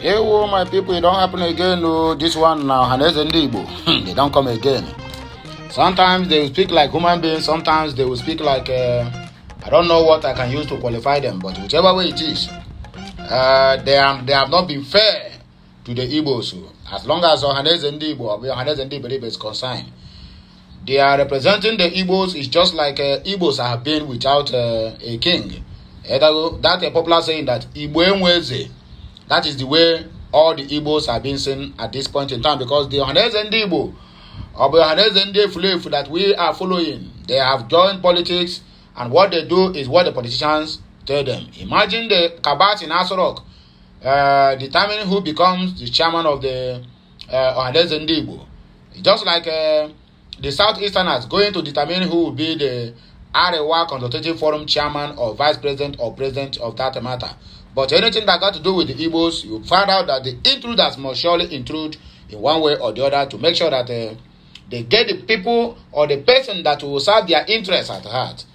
Hey, oh, my people, it don't happen again. Oh, this one now, OHANAEZE NDI. They don't come again. Sometimes they will speak like human beings. Sometimes they will speak like I don't know what I can use to qualify them. But whichever way it is, they have not been fair to the Igbos. As long as OHANAEZE NDI or OHANAEZE NDI is concerned, they are representing the Igbos. It's just like Igbos have been without a king. That's a popular saying that EFULEFU. That is the way all the Igbos have been seen at this point in time, because the OHANAEZE NDI or the OHANAEZE EFULEFU that we are following, they have joined politics, and what they do is what the politicians tell them. Imagine the Kabat in Asorok determining who becomes the chairman of the OHANAEZE NDI. Just like the Southeasterners going to determine who will be the Arewa Consultative Forum chairman or vice president or president of that matter. But anything that got to do with the Igbos, you find out that the intruders must surely intrude in one way or the other to make sure that they get the people or the person that will serve their interests at heart.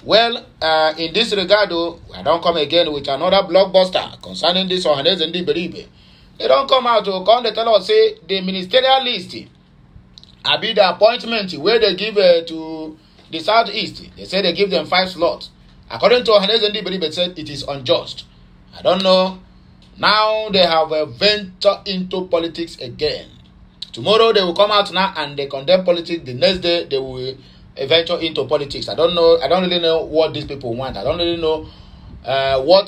Well, in this regard, though, I don't come again with another blockbuster concerning this OHANAEZE NDI. They don't come out to come to tell us, say, the ministerial list, I be the appointment where they give to the Southeast. They say they give them 5 slots. According to OHANAEZE NDI, they said it is unjust. I don't know. Now they have ventured into politics again. Tomorrow they will come out now and they condemn politics. The next day they will venture into politics. I don't know. I don't really know what these people want. I don't really know what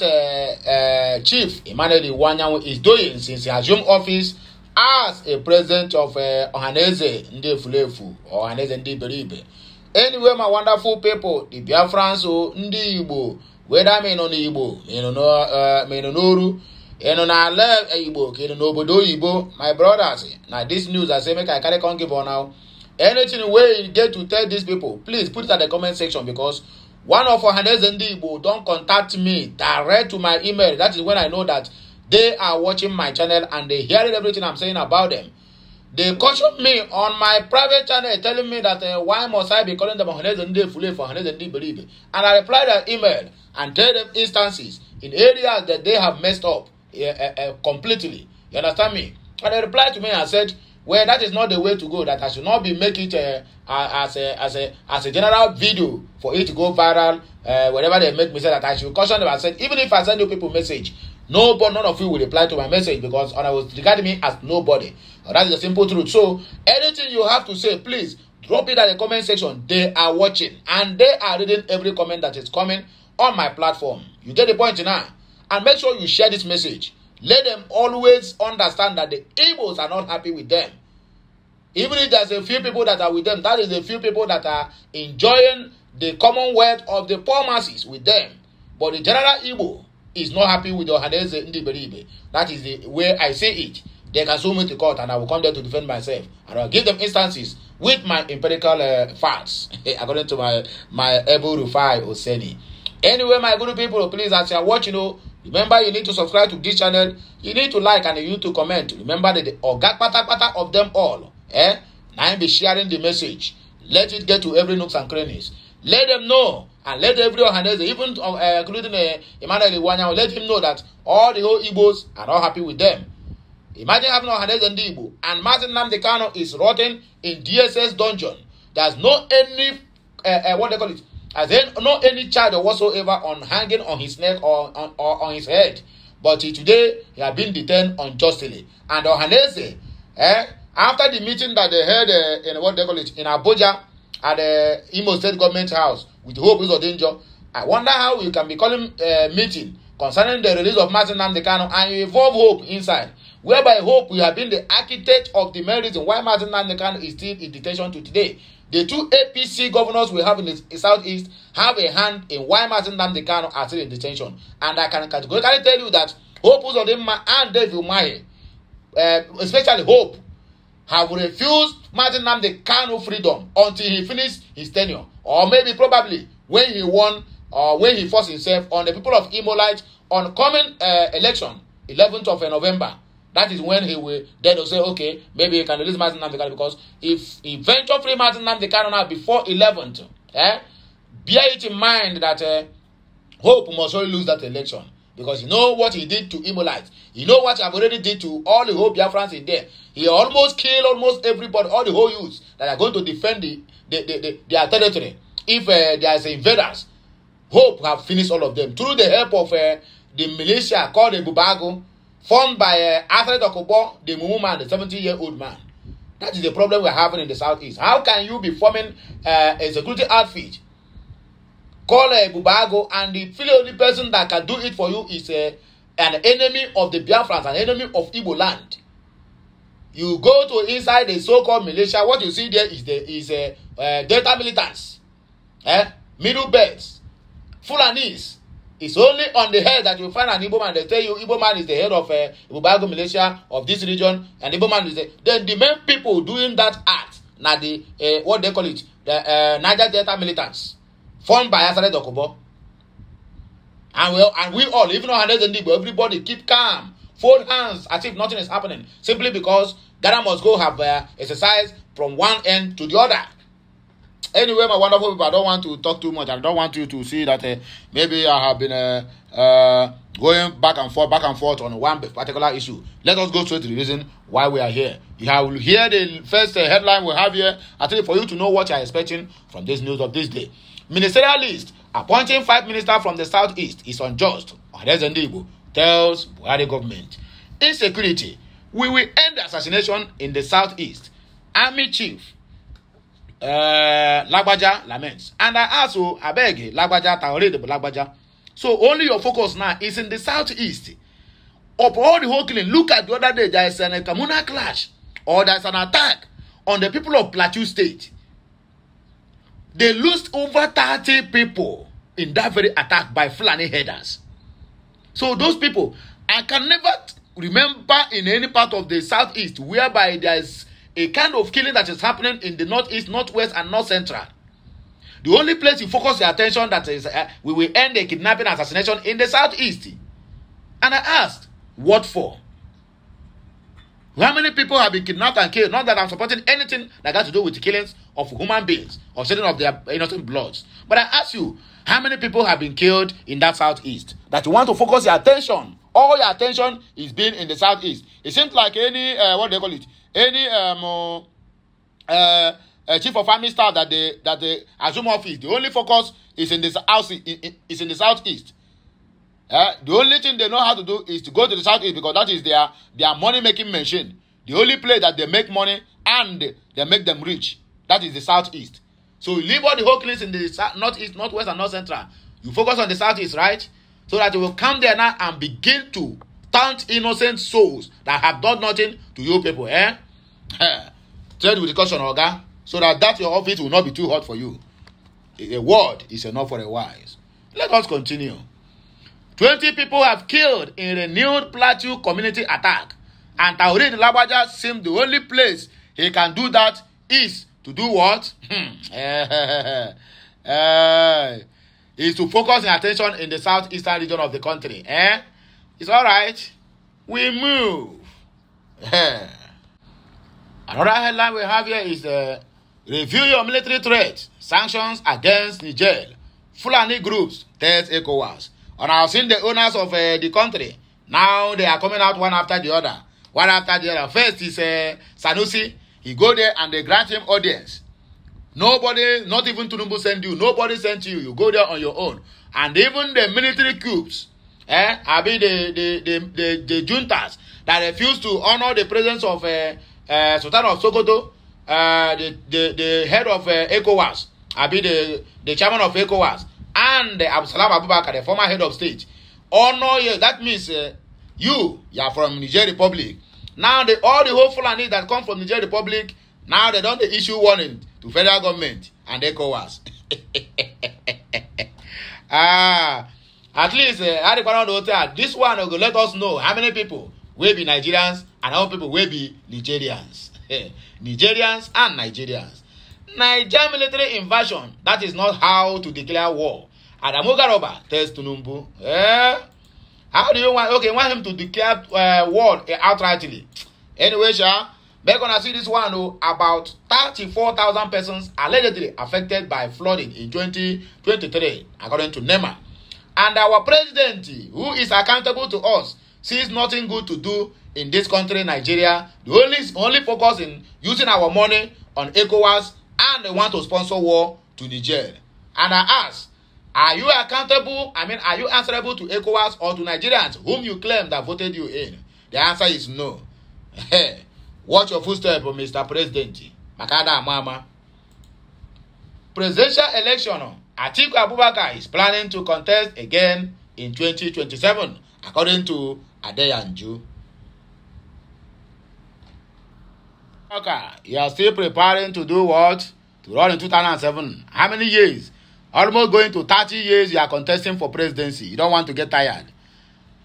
Chief Emmanuel Iwanyanwu is doing since he assumed office as a president of OHANAEZE EFULEFU or OHANAEZE NDI. Anyway, my wonderful people, the Biafrans or Ndi Igbo, whether me no Igbo, me no Noru, me no na love Igbo, me no Obodo Igbo, my brothers. Now this news I say make I carry on give on now. Anything way you get to tell these people, please put it at the comment section, because one of OHANAEZE NDI don't contact me direct to my email. That is when I know that they are watching my channel and they hearing everything I'm saying about them. They caution me on my private channel telling me that why must I be calling them OHANAEZE NDI for OHANAEZE NDI. And I replied that email and tell them instances in areas that they have messed up completely. You understand me? And they replied to me and said, well, that is not the way to go, that I should not be making it as a general video for it to go viral. Whenever they make me say that I should caution them. I said, even if I send you people message, none of you will reply to my message, because I was regarding me as nobody. That is the simple truth. So anything you have to say, please drop it at the comment section. They are watching and they are reading every comment that is coming on my platform. You get the point now? And make sure you share this message. Let them always understand that the Igbos are not happy with them. Even if there's a few people that are with them, that is the few people that are enjoying the commonwealth of the poor masses with them. But the general Igbo is not happy with the OHANAEZE NDI. That is the way I say it. They can sue me to court and I will come there to defend myself. And I'll give them instances with my empirical facts, according to my Ebu Rufai Oseni. Anyway, my good people, please, as you are watching, remember you need to subscribe to this channel. You need to like and you need to comment. Remember that the Oga Pata of them all. Now be sharing the message. Let it get to every nooks and crannies. Let them know. And let every OHANAEZE, even including Emmanuel Iwanyanwu, let him know that all the whole Igbos are not happy with them. Imagine having OHANAEZE NDI and Martin Nnamdi Kanu is rotting in DSS dungeon. There's no any what they call it. There's no any charge whatsoever on hanging on his neck or on his head. But today he has been detained unjustly. And OHANAEZE, after the meeting that they held in what they call it in Abuja at the Imo State Government House with Hope is Danger, I wonder how you can be calling a meeting concerning the release of Martin Nnamdi Kanu and you involve Hope inside, whereby Hope will have been the architect of the main reason why Martin Nnamdi Kanu is still in detention to today. The 2 APC governors we have in the Southeast have a hand in why Martin Nnamdi Kanu are still in detention. And I can categorically tell you that Hope Uzodinma and David Umahi, especially Hope, have refused Martin Nnamdi Kanu freedom until he finished his tenure. Or maybe probably when he won or when he forced himself on the people of Imolite on coming election, 11th of November. That is when he will then say, okay, maybe he can release Martin Nnamdi Kanu, because if he venture free Martin Nnamdi Kanu now before 11th, bear it in mind that Hope must only lose that election. because you know what he did to Imolites. You know what he have already did to all the whole Biafrans in there. He almost killed almost everybody, all the whole youths that are going to defend their territory. If there is invaders, Hope have finished all of them through the help of the militia called the Bubago, formed by Alfred Okobo, the Mumu man, the 70-year-old man. That is the problem we're having in the southeast. How can you be forming a security outfit called a Bubago, and the only person that can do it for you is an enemy of the Biafrans, an enemy of Igbo land? You go to inside the so-called militia, what you see there is Delta militants, Middle Belts, Fulanis. It's only on the head that you find an Igbo man. They tell you Igbo man is the head of Bubago militia of this region, and Igbo man is the main people doing that act. Now the what they call it, the Niger Delta militants, formed by Alfred Okobo. And we all, even OHANAEZE and NDI, everybody keep calm, fold hands as if nothing is happening, simply because Ghana must go have exercise from one end to the other. Anyway, my wonderful people, I don't want to talk too much. I don't want you to see that maybe I have been going back and forth on one particular issue. Let us go straight to the reason why we are here. You will hear the first headline we have here, actually, for you to know what you are expecting from this news of this day. Ministerial list appointing 5 ministers from the southeast is unjust. OHANAEZE NDI tells Buhari government. Insecurity. We will end assassination in the southeast. Army chief Lagbaja laments. And I also beg Lagbaja Taore de Lagbaja. So only your focus now is in the southeast. Of all the whole killing, look at the other day, there is a communal clash or there is an attack on the people of Plateau State. They lost over 30 people in that very attack by Fulani headers. So those people, I can never remember in any part of the southeast whereby there is a kind of killing that is happening in the northeast, northwest, and north central. The only place you focus your attention that is we will end the kidnapping and assassination in the southeast. And I asked, what for? How many people have been kidnapped and killed? Not that I'm supporting anything that got to do with the killings of human beings or shedding of their innocent bloods. But I ask you, how many people have been killed in that southeast? That you want to focus your attention. All your attention is being in the southeast. It seems like any, what they call it, any chief of army staff that they assume office, the only focus is in the southeast. The only thing they know how to do is to go to the southeast because that is their money-making machine. The only place that they make money and they make them rich, that is the southeast. So you leave all the whole killings in the northeast, northwest, and north central. You focus on the southeast, right? So that you will come there now and begin to taunt innocent souls that have done nothing to you people. Tread with the caution, Oga, so that your office will not be too hot for you. A word is enough for a wise. Let us continue. 20 people have killed in renewed Plateau community attack. And Taoreed Lagbaja seems the only place he can do that is to do what? Is to focus your attention in the southeastern region of the country. It's all right. We move. Another headline we have here is review your military threat. Sanctions against Niger. Fulani groups tells ECOWAS. And I've seen the owners of the country. Now they are coming out one after the other. One after the other. First is Sanusi. He go there and they grant him audience. Nobody, not even Tinubu send you. Nobody sent you. You go there on your own. And even the military coups, I mean the juntas that refuse to honor the presence of Sultan of Sokoto, the head of ECOWAS, I mean the chairman of ECOWAS, and Absalam Abubakar, the former head of state. Honor you. That means you are from Niger Republic. Now all the whole Fulani that come from Niger Republic, now they don't issue warning to federal government and ECOWAS. At least this one will let us know how many people will be Nigerians and how many people will be Nigerians. Nigerians and Nigerians. Nigerian military invasion, that is not how to declare war. Adamu Garoba tells Tinubu, how do you want him to declare war outrightly? Anyway, we're going to see this one, about 34,000 persons allegedly affected by flooding in 2023, according to NEMA. And our president, who is accountable to us, sees nothing good to do in this country, Nigeria. The only focus in using our money on ECOWAS, and they want to sponsor war to Niger. And I ask, are you accountable? Are you answerable to ECOWAS or to Nigerians whom you claim that voted you in? The answer is no. Watch your footsteps, Mr. President. Makada Mama. Presidential election. Atiku Abubakar is planning to contest again in 2027, according to Adeyanju. Okay, you are still preparing to do what? To run in 2007. How many years? Almost going to 30 years you are contesting for presidency. You don't want to get tired.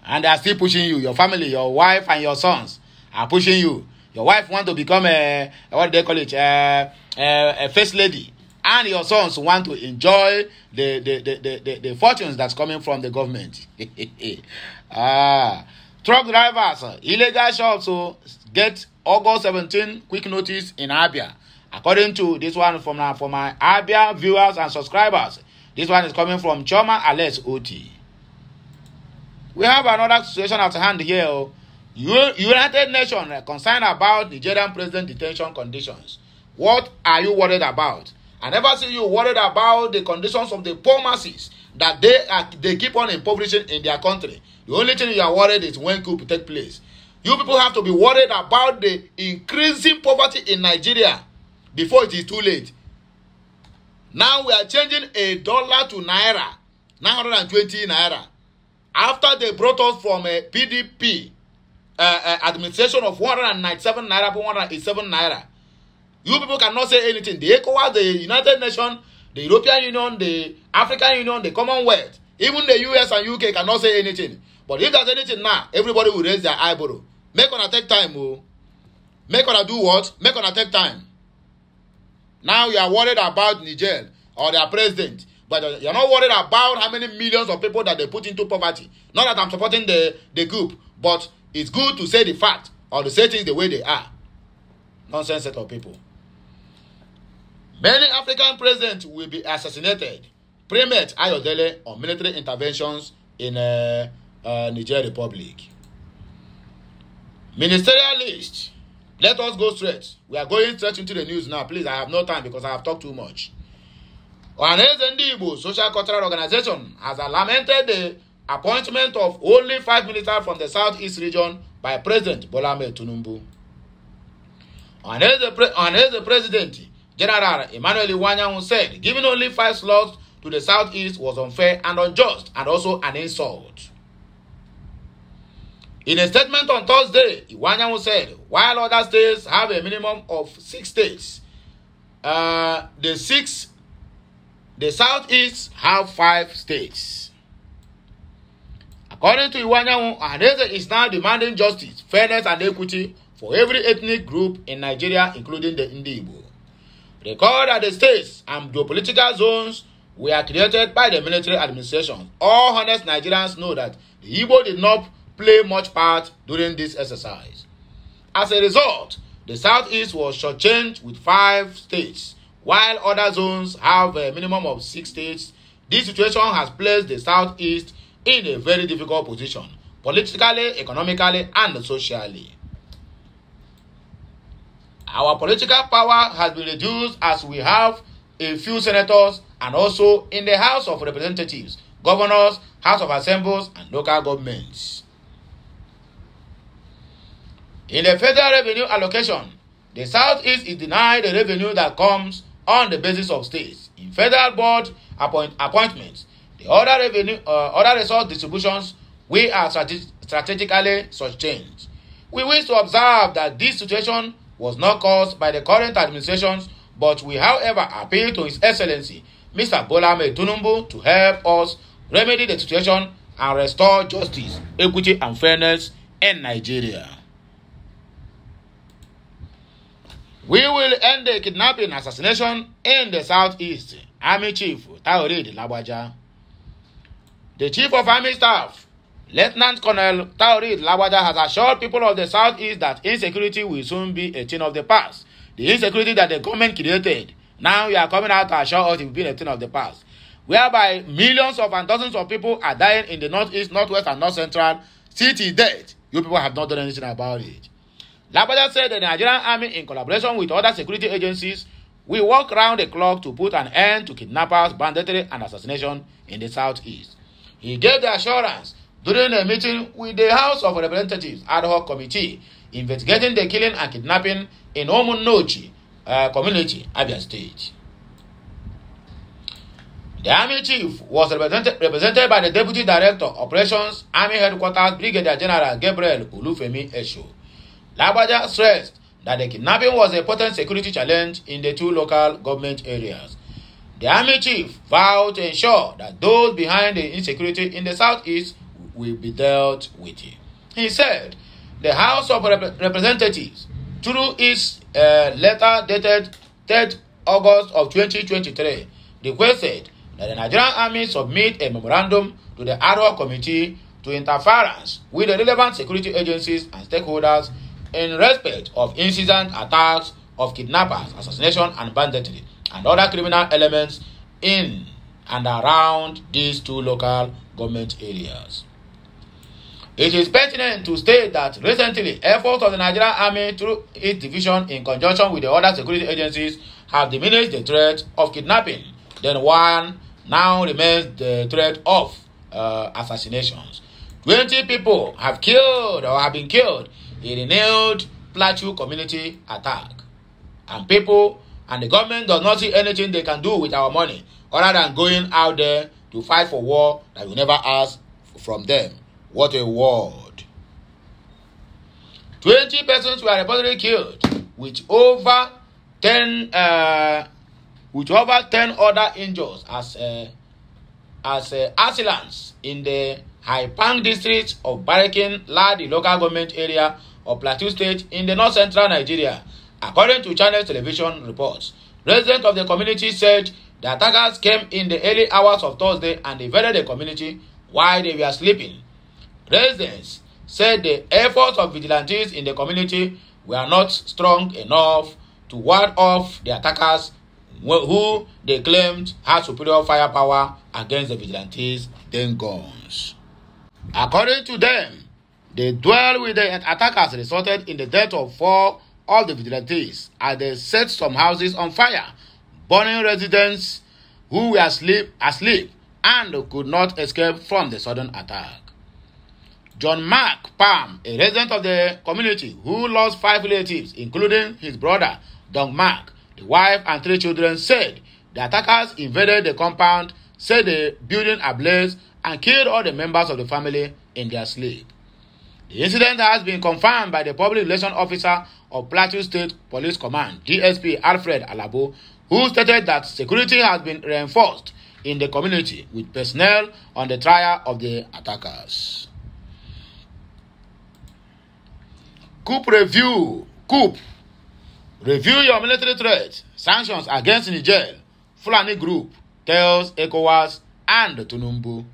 And they are still pushing you. Your family, your wife and your sons are pushing you. Your wife wants to become what do they call it? A first lady. And your sons want to enjoy the fortunes that's coming from the government. Truck drivers, illegal shops get August 17 quick notice in Abia. According to this one from for my Abia viewers and subscribers, this one is coming from Choma Alex Oti. We have another situation at hand here. United Nations concerned about Nigerian president detention conditions. What are you worried about? I never see you worried about the conditions of the poor masses that they keep on impoverishing in their country. The only thing you are worried is when coup take place. You people have to be worried about the increasing poverty in Nigeria before it is too late. Now we are changing $1 to naira, 920 naira. After they brought us from a PDP administration of 197 naira to 187 naira. You people cannot say anything. The ECOWAS, the United Nations, the European Union, the African Union, the Commonwealth, even the US and UK cannot say anything. But if there's anything now, everybody will raise their eyebrow. Make on take time, oh. Make on do what? Make on take time. Now you are worried about Niger or their president, but you're not worried about how many millions of people that they put into poverty. Not that I'm supporting the group, but it's good to say the fact or to say things the way they are. Nonsense set of people. Many African presidents will be assassinated. Premier Ayodele on military interventions in Niger Republic. Ministerial list. Let us go straight. We are going straight into the news now. Please, I have no time because I have talked too much. OHANAEZE Social Cultural Organization has lamented the appointment of only 5 ministers from the Southeast region by President Bola Ahmed Tinubu. OHANAEZE President General Emmanuel Iwanyanwu said giving only 5 slots to the Southeast was unfair and unjust and also an insult. In a statement on Thursday, Iwanyanwu said, while other states have a minimum of 6 states, the Southeast have 5 states. According to Iwanyanwu, OHANAEZE is now demanding justice, fairness, and equity for every ethnic group in Nigeria, including the NDI. Recall that the states and geopolitical zones were created by the military administration. All honest Nigerians know that the Igbo did not play much part during this exercise. As a result, the Southeast was shortchanged with 5 states, while other zones have a minimum of 6 states. This situation has placed the Southeast in a very difficult position, politically, economically, and socially. Our political power has been reduced as we have a few senators and also in the House of Representatives, governors, House of Assemblies, and local governments. In the federal revenue allocation, the Southeast is denied the revenue that comes on the basis of states. In federal board appointments, the other resource distributions, we are strategically shortchanged. We wish to observe that this situation was not caused by the current administrations, but we, however, appeal to His Excellency, Mr. Bola Ahmed Tinubu, to help us remedy the situation and restore justice, equity, and fairness in Nigeria. We will end the kidnapping and assassination in the Southeast. Army Chief Taoreed Lagbaja. The Chief of Army Staff, Lieutenant Colonel Taoreed Lagbaja, has assured people of the Southeast that insecurity will soon be a thing of the past. The insecurity that the government created, now you are coming out to assure us it will be a thing of the past. whereby millions of and dozens of people are dying in the northeast, northwest, and north central. City dead. You people have not done anything about it. Labaja said the Nigerian army, in collaboration with other security agencies, will work round the clock to put an end to kidnappers, banditry, and assassination in the southeast. He gave the assurance during a meeting with the House of Representatives ad hoc committee investigating the killing and kidnapping in Omunochi community, Abia State. The Army Chief was represented by the Deputy Director, Operations, Army Headquarters, Brigadier General Gabriel Olufemi Esho. Labaja stressed that the kidnapping was a potent security challenge in the two local government areas. The Army Chief vowed to ensure that those behind the insecurity in the southeast will be dealt with. He said the House of Representatives, through its letter dated 3rd August of 2023, requested that the Nigerian Army submit a memorandum to the ad hoc committee to interference with the relevant security agencies and stakeholders in respect of incident attacks of kidnappers, assassination, and banditry, and other criminal elements in and around these two local government areas. It is pertinent to state that recently, efforts of the Nigerian Army through its division in conjunction with the other security agencies have diminished the threat of kidnapping. Then one now remains the threat of assassinations. 20 people have killed or have been killed in a renewed Plateau community attack. And people and the government does not see anything they can do with our money other than going out there to fight for war that we never asked from them. What a word. 20 persons were reportedly killed with over 10 other injuries as assailants in the Haipang district of Barikin, Ladi local government area of Plateau State in the north-central Nigeria. According to Channel Television reports, residents of the community said the attackers came in the early hours of Thursday and invaded the community while they were sleeping. Residents said the efforts of vigilantes in the community were not strong enough to ward off the attackers, who they claimed had superior firepower against the vigilantes' then guns. According to them, the duel with the attackers resulted in the death of 4 of the vigilantes as they set some houses on fire, burning residents who were asleep and could not escape from the sudden attack. John Mark Palm, a resident of the community who lost 5 relatives, including his brother, Don Mark, the wife, and 3 children, said the attackers invaded the compound, set the building ablaze, and killed all the members of the family in their sleep. The incident has been confirmed by the public relations officer of Plateau State Police Command, DSP Alfred Alabo, who stated that security has been reinforced in the community with personnel on the trial of the attackers. Review your military threat. Sanctions against Niger. Fulani group tells ECOWAS and Tunumbu.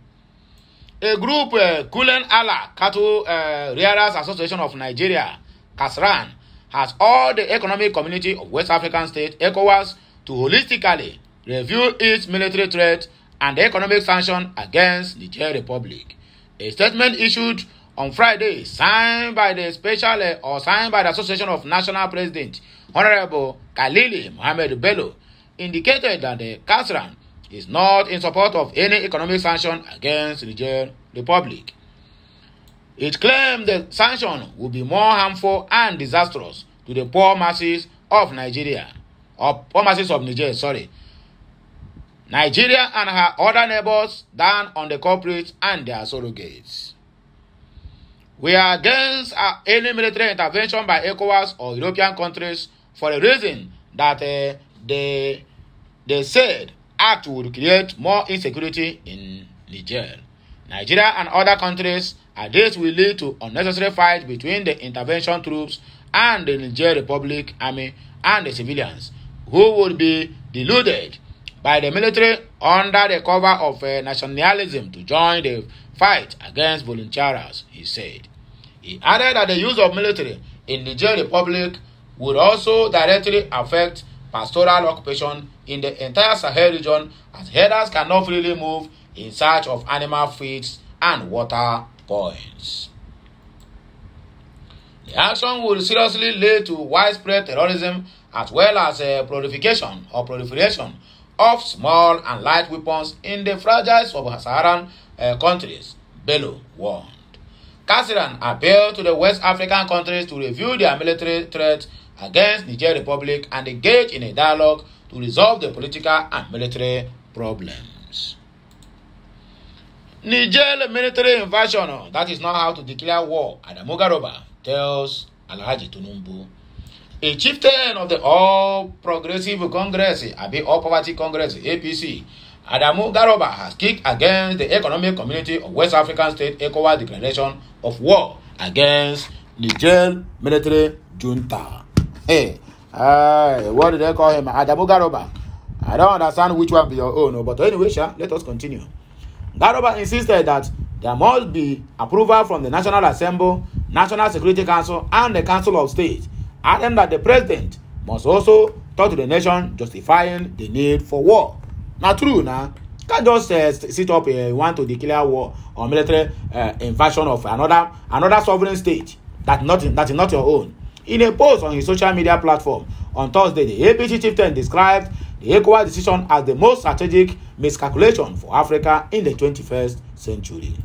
A group, Kulen Allah Cattle Rearers Association of Nigeria, Kasran, has urged the Economic Community of West African States, ECOWAS, to holistically review its military threat and economic sanctions against the Niger Republic. A statement issued on Friday, signed by the Association of National President, Honorable Khalili Mohamed Bello, indicated that the Kasran is not in support of any economic sanction against the Niger Republic. It claimed the sanction would be more harmful and disastrous to the poor masses of Nigeria, Nigeria and her other neighbors than on the culprits and their surrogates. We are against any military intervention by ECOWAS or European countries for the reason that they said act would create more insecurity in Niger. Nigeria and other countries, and this will lead to unnecessary fight between the intervention troops and the Niger Republic Army and the civilians, who would be deluded by the military under the cover of nationalism to join the fight against volunteers, he said. He added that the use of military in Niger Republic would also directly affect pastoral occupation in the entire Sahel region, as herders cannot freely move in search of animal feeds and water points. The action will seriously lead to widespread terrorism as well as a proliferation of small and light weapons in the fragile sub-Saharan countries, Bello warned. Cassiran appealed to the West African countries to review their military threat against Niger Republic and engage in a dialogue to resolve the political and military problems. Niger military invasion, that is not how to declare war, Adamu Garoba tells Alhaji Tunumbu. A chieftain of the All Progressive Congress, All Poverty Congress, APC, Adamu Garoba has kicked against the Economic Community of West African State ECOWAS declaration of war against Niger military junta. Hey, what did they call him? Adamu Garoba. I don't understand which one be your own, but anyway, let us continue. Garoba insisted that there must be approval from the National Assembly, National Security Council, and the Council of State, adding that the president must also talk to the nation, justifying the need for war. Now, true, now, can't just sit up and want to declare war or military invasion of another sovereign state that is not your own. In a post on his social media platform on Thursday, the APC chieftain described the ECOWAS decision as the most strategic miscalculation for Africa in the 21st century.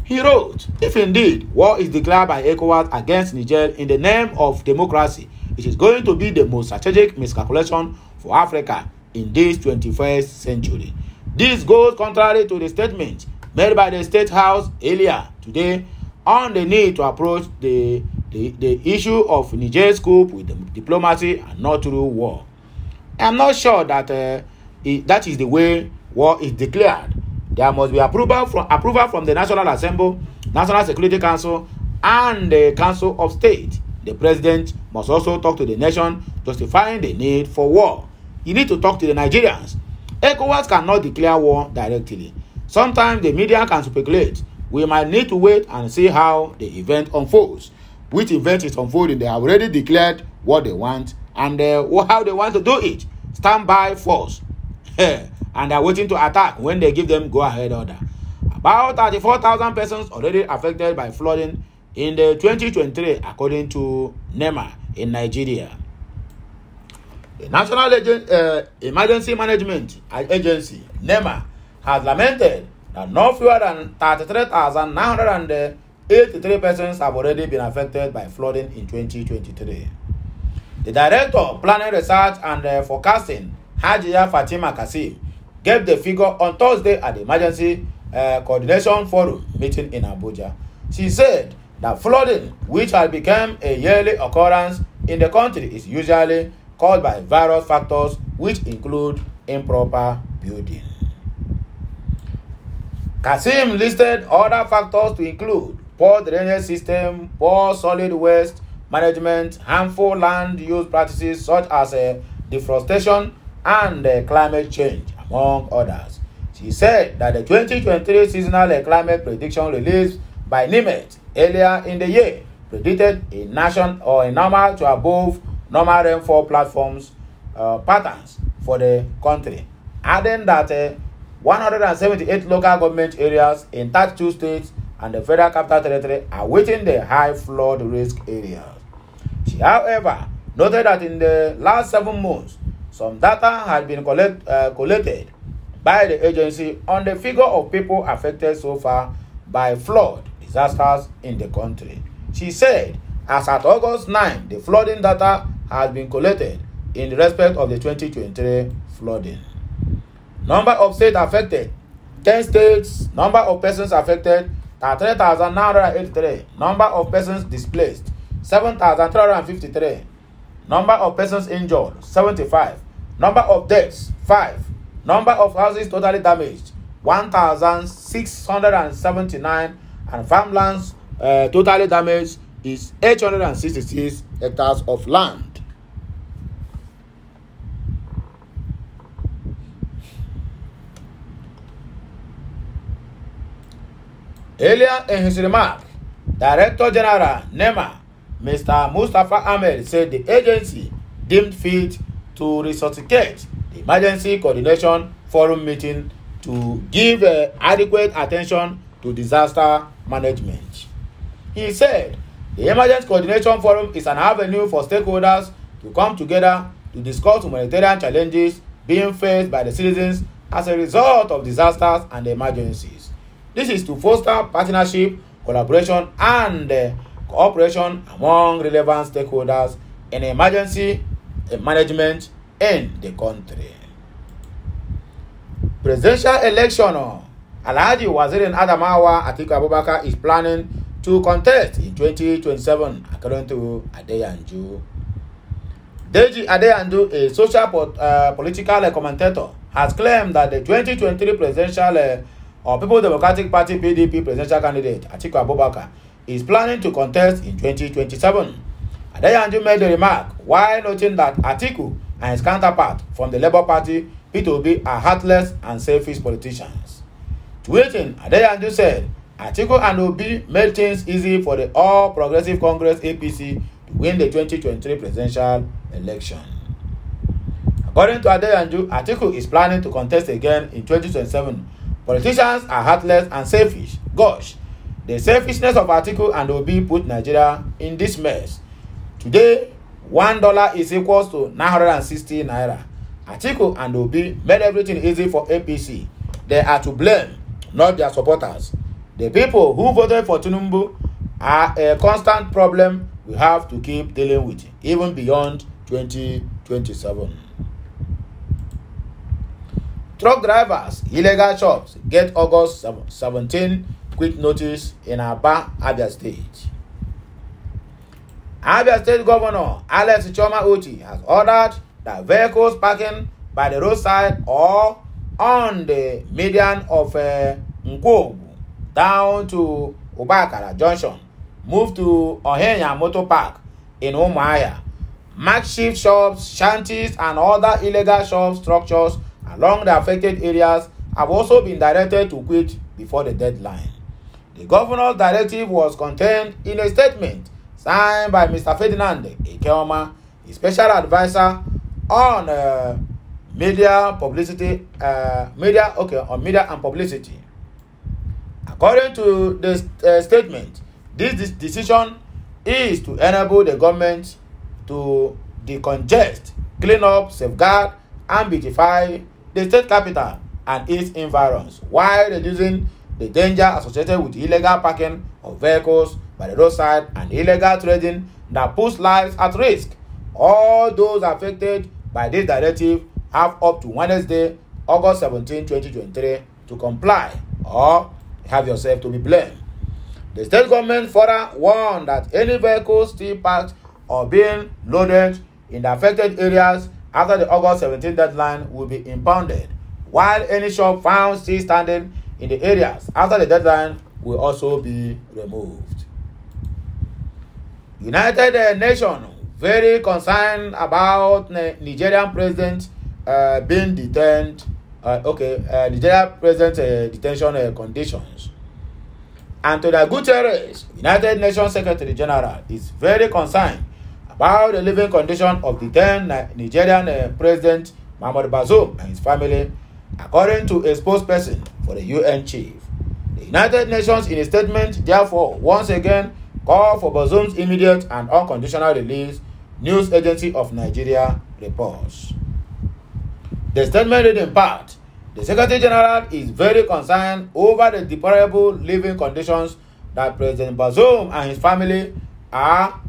He wrote, if indeed war is declared by ECOWAS against Niger in the name of democracy, it is going to be the most strategic miscalculation for Africa in this 21st century. This goes contrary to the statement made by the State House earlier today on the need to approach the issue of Niger's coup with diplomacy and not through war. I am not sure that that is the way war is declared. There must be approval from the National Assembly, National Security Council, and the Council of State. The president must also talk to the nation, justifying the need for war. You need to talk to the Nigerians. ECOWAS cannot declare war directly. Sometimes the media can speculate. We might need to wait and see how the event unfolds. Which event is unfolding? They have already declared what they want and how they want to do it. Standby force. And they are waiting to attack when they give them go-ahead order. About 34,000 persons already affected by flooding in the 2023, according to NEMA in Nigeria. The National Emergency Management Agency, NEMA, has lamented that no fewer than 33,983 persons have already been affected by flooding in 2023. The Director of Planning Research and Forecasting, Hajiya Fatima Kasim, gave the figure on Thursday at the Emergency Coordination Forum meeting in Abuja. She said that flooding, which has become a yearly occurrence in the country, is usually caused by various factors which include improper building. Kasim listed other factors to include poor drainage system, poor solid waste management, harmful land use practices such as deforestation and climate change, among others. She said that the 2023 seasonal climate prediction released by NIMET earlier in the year predicted a normal to above normal rainfall patterns for the country, adding that 178 local government areas in 32 states and the Federal Capital Territory are within the high flood risk areas. She, however, noted that in the last 7 months, some data had been collected by the agency on the figure of people affected so far by flood disasters in the country. She said, as at August 9, the flooding data has been collected in respect of the 2023 flooding. Number of states affected, 10 states. Number of persons affected, 33,983. Number of persons displaced, 7,353. Number of persons injured, 75. Number of deaths, 5. Number of houses totally damaged, 1,679. And farmlands totally damaged is 866 hectares of land. Earlier in his remark, Director General NEMA, Mr. Mustafa Ahmed, said the agency deemed fit to resuscitate the Emergency Coordination Forum meeting to give adequate attention to disaster management. He said the Emergency Coordination Forum is an avenue for stakeholders to come together to discuss humanitarian challenges being faced by the citizens as a result of disasters and emergencies. This is to foster partnership, collaboration, and cooperation among relevant stakeholders in emergency management in the country. Presidential election. Alhaji Wazirin Adamawa Atiku Abubakar is planning to contest in 2027, according to Adeyanju. Deji Adeyanju, a social political commentator, has claimed that the 2023 presidential or People's Democratic Party PDP presidential candidate Atiku Abubakar is planning to contest in 2027. Adeyanju made the remark while noting that Atiku and his counterpart from the Labour Party P2B are heartless and selfish politicians. Tweeting, Adeyanju said, Atiku and Obi made things easy for the All Progressive Congress APC to win the 2023 presidential election. According to Adeyanju, Atiku is planning to contest again in 2027. Politicians are heartless and selfish. Gosh, the selfishness of Atiku and Obi put Nigeria in this mess. Today, $1 is equals to 960 naira. Atiku and Obi made everything easy for APC. They are to blame, not their supporters. The people who voted for Tinubu are a constant problem we have to keep dealing with, even beyond 2027. Truck drivers, illegal shops get August 17 quick notice in Aba, Abia State. Abia State Governor Alex Choma Oti has ordered that vehicles parking by the roadside or on the median of Nkwogu down to Obakara Junction move to Ohenya Motor Park in Umuahia. Makeshift shops, shanties, and other illegal shop structures along the affected areas have also been directed to quit before the deadline. The governor's directive was contained in a statement signed by Mr. Ferdinand Ekeoma, a special advisor on media and publicity. According to the statement, this decision is to enable the government to decongest, clean up, safeguard, and beautify the state capital and its environs, while reducing the danger associated with illegal parking of vehicles by the roadside and illegal trading that puts lives at risk. All those affected by this directive have up to Wednesday, August 17, 2023 to comply or have yourself to be blamed. The state government further warned that any vehicles still parked or being loaded in the affected areas after the August 17 deadline will be impounded, while any shop found still standing in the areas after the deadline will also be removed. United Nations very concerned about Nigerian president being detained. Nigerian president detention conditions. Antonio Guterres, United Nations Secretary General, is very concerned about the living condition of the then Nigerian President Muhammad Bazoum and his family, according to a spokesperson for the UN chief. The United Nations, in a statement, therefore, once again called for Bazoum's immediate and unconditional release, News Agency of Nigeria reports. The statement read in part, the Secretary General is very concerned over the deplorable living conditions that President Bazoum and his family are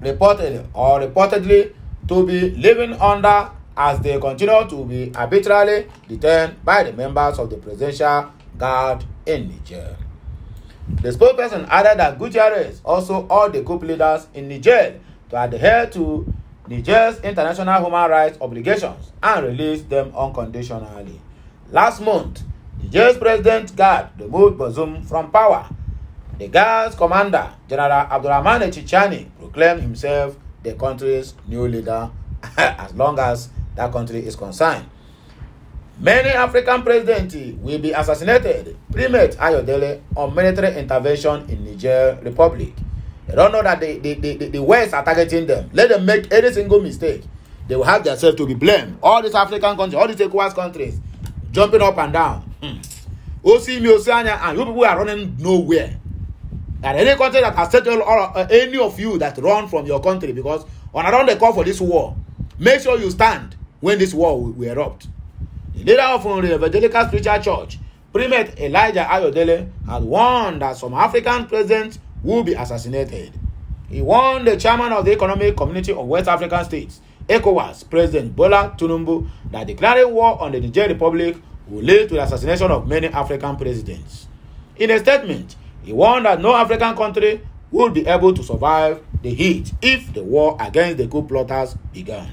reportedly to be living under as they continue to be arbitrarily detained by the members of the Presidential Guard in Niger. The spokesperson added that Gutierrez also urged the coup leaders in Niger to adhere to Niger's international human rights obligations and release them unconditionally. Last month, Niger's President Guard removed Bazoum from power. The Guard's commander, General Abdurrahman Chichani, proclaimed himself the country's new leader as long as that country is concerned. Many African presidents will be assassinated. Primate Ayodele on military intervention in Niger Republic. They don't know that the West are targeting them. Let them make any single mistake, they will have themselves to be blamed. All these African countries, all these ECOWAS countries, jumping up and down. Oceania, and you people are running nowhere. And any country that has settled any of you that run from your country, because on around the call for this war, make sure you stand when this war will erupt. The leader of the Evangelical Spiritual Church, Primate Elijah Ayodele, had warned that some African presidents will be assassinated. He warned the chairman of the Economic Community of West African States, ECOWAS, President Bola Tinubu, that declaring war on the Niger Republic will lead to the assassination of many African presidents. In a statement, he warned that no African country would be able to survive the heat if the war against the coup plotters began.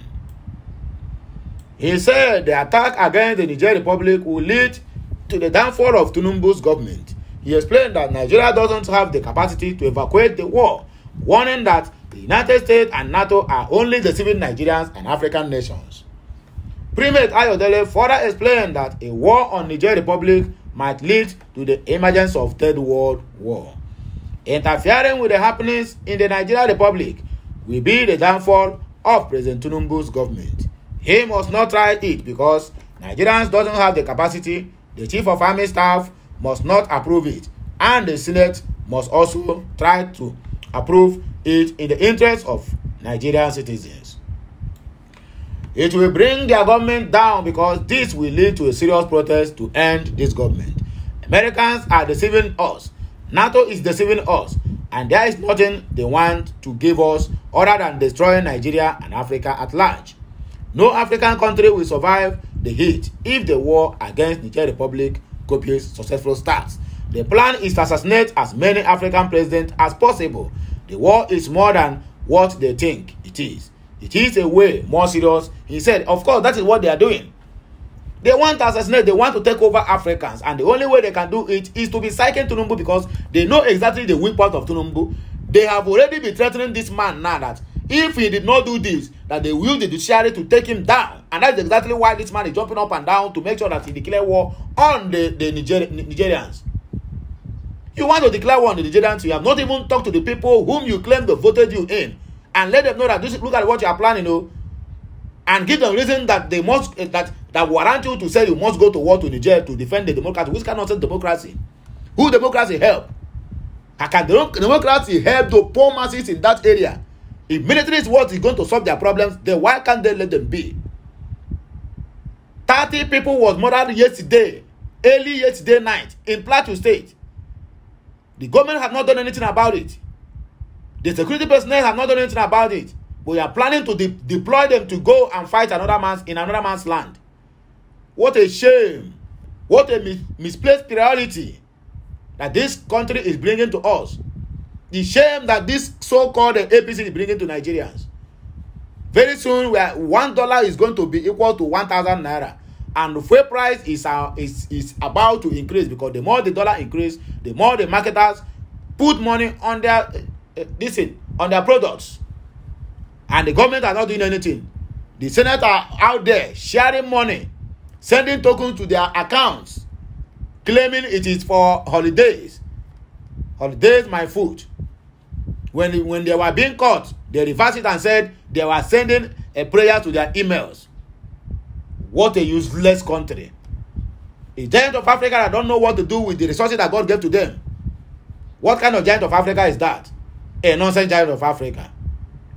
He said the attack against the Niger Republic will lead to the downfall of Tinubu's government. He explained that Nigeria doesn't have the capacity to evacuate the war, warning that the United States and NATO are only deceiving Nigerians and African nations. Primate Ayodele further explained that a war on Niger Republic might lead to the emergence of Third World War. Interfering with the happenings in the Nigeria Republic will be the downfall of President Tinubu's government. He must not try it because Nigerians doesn't have the capacity. The Chief of Army Staff must not approve it, and the Senate must also try to approve it in the interest of Nigerian citizens. It will bring their government down because this will lead to a serious protest to end this government. Americans are deceiving us. NATO is deceiving us, and there is nothing they want to give us other than destroying Nigeria and Africa at large. No African country will survive the heat if the war against Niger Republic copious successful starts. The plan is to assassinate as many African presidents as possible. The war is more than what they think it is. It is a way more serious. He said, of course, that is what they are doing. They want to assassinate, they want to take over Africans, and the only way they can do it is to be psyching Tinubu because they know exactly the weak point of Tinubu. They have already been threatening this man now that if he did not do this, that they will use the judiciary to take him down. And that's exactly why this man is jumping up and down to make sure that he declare war on the Nigerians. You want to declare war on the Nigerians, you have not even talked to the people whom you claim they voted you in. And let them know that this, look at what you are planning, and give them reason that they must that warrant you to say you must go to war to Niger to defend the democracy. Which cannot say democracy? Who democracy help? How can democracy help the poor masses in that area? If military is what is going to solve their problems, then why can't they let them be? 30 people was murdered yesterday, early yesterday night in Plateau State. The government has not done anything about it. The security personnel have not done anything about it. But we are planning to deploy them to go and fight in another man's land. What a shame. What a misplaced priority that this country is bringing to us. The shame that this so-called APC is bringing to Nigerians. Very soon, $1 is going to be equal to 1,000 naira. And the fuel price is about to increase because the more the dollar increase, the more the marketers put money on their on their products. And the government are not doing anything. The Senate are out there sharing money, sending tokens to their accounts, claiming it is for holidays. Holidays, my foot. When they were being caught, they reversed it and said they were sending a prayer to their emails. What a useless country. A giant of Africa that don't know what to do with the resources that God gave to them. What kind of giant of Africa is that? A nonsense giant of Africa.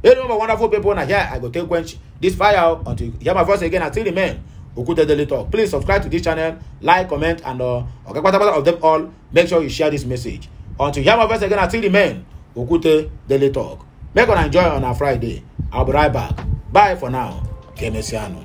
You know, my wonderful people are here. I go take quench this fire until you hear my voice again. Until the men Okute Daily Talk. Please subscribe to this channel, like, comment, and okay, of them all. Make sure you share this message. Until you hear my voice again. Until the men Okute Daily Talk. Make on enjoy on our Friday. I'll be right back. Bye for now. Kemesiano.